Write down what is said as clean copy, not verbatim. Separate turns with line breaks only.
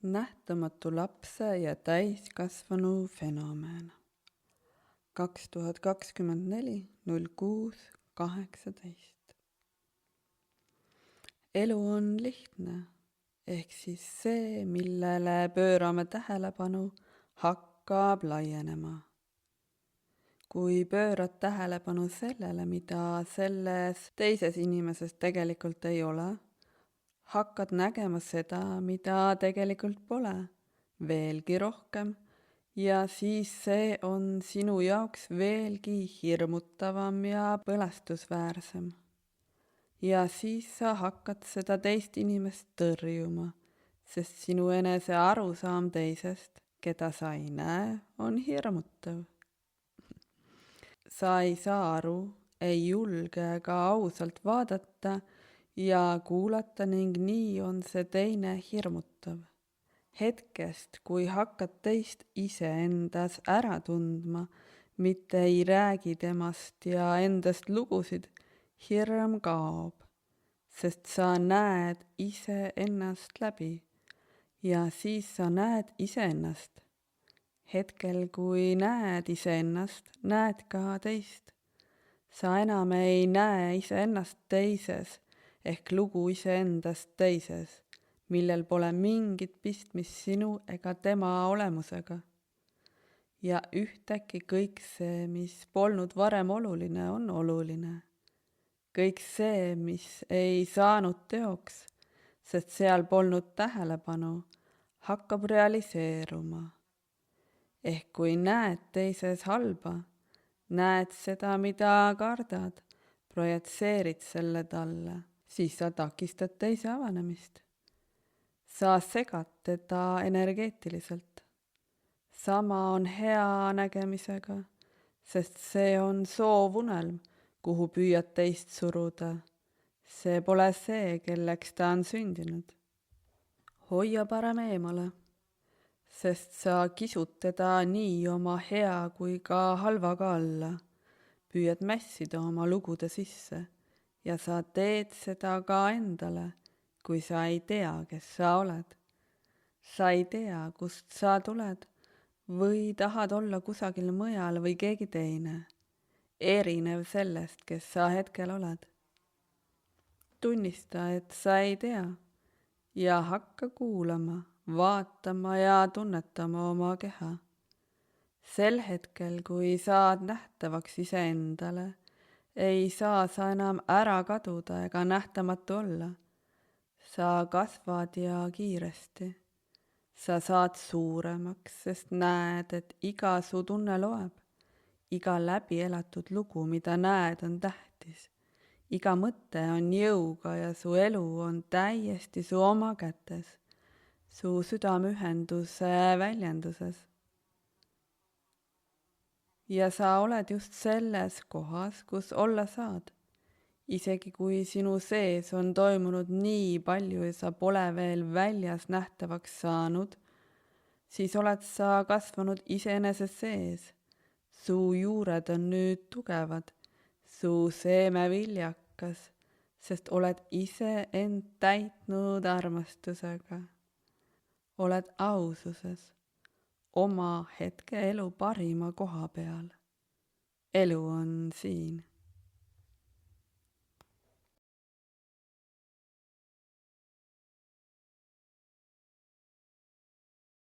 Nähtamatu lapse ja täiskasvanu fenomen. 2024.06.18. Elu on lihtne, ehk siis see, millele pöörame tähelepanu, hakkab laienema. Kui pöörad tähelepanu sellele, mida selles teises inimeses tegelikult ei ole, hakkad nägema seda, mida tegelikult pole, veelgi rohkem, ja siis see on sinu jaoks veelgi hirmutavam ja põlastusväärsem. Ja siis sa hakkad seda teist inimest tõrjuma, sest sinu enese arusaam teisest, keda sa ei näe, on hirmutav. Sa ei saa aru, ei julge ega ausalt vaadata ja kuulata ning nii on see teine hirmutav. Hetkest, kui hakkad teist iseendas ära tundma, mitte ei räägi temast ja endast lugusid, hirm kaob, sest sa näed iseennast läbi ja siis sa näed iseennast. Hetkel, kui näed iseennast, näed ka teist. Sa enam ei näe iseennast teises ehk lugu iseendast teises, millel pole mingit pistmist sinu ega tema olemusega. Ja ühtäkki kõik see, mis polnud varem oluline, on oluline. Kõik see, mis ei saanud teoks, sest seal polnud tähelepanu, hakkab realiseeruma. Ehk kui näed teises halba, näed seda, mida kardad, projitseerid selle talle, siis sa takistad teise avanemist. Sa segad teda energeetiliselt. Sama on hea nägemisega, sest see on soovunelm, kuhu püüad teist suruda. See pole see, kelleks ta on sündinud. Hoia parem eemale, sest sa kisud teda nii oma hea kui ka halvaga alla. Püüad mässida oma lugude sisse ja sa teed seda ka endale, kui sa ei tea, kes sa oled. Sa ei tea, kust sa tuled või tahad olla kusagil mujal või keegi teine, erinev sellest, kes sa hetkel oled. Tunnista, et sa ei tea ja hakka kuulama, vaatama ja tunnetama oma keha. Sel hetkel, kui saad nähtavaks iseendale, ei saa sa enam ära kaduda ega nähtamatu olla. Sa kasvad ja kiiresti. Sa saad suuremaks, sest näed, et iga su tunne loeb. Iga läbi elatud lugu, mida näed, on tähtis. Iga mõte on jõuga ja su elu on täiesti su oma kätes, su südameühenduse väljenduses. Ja sa oled just selles kohas, kus olla saad. Isegi kui sinu sees on toimunud nii palju ja sa pole veel väljas nähtavaks saanud, siis oled sa kasvanud iseenese sees. Su juured on nüüd tugevad, su seeme viljakas, sest oled ise end täitnud armastusega. Oled aususes, oma hetke elu parima koha peal. Elu on siin.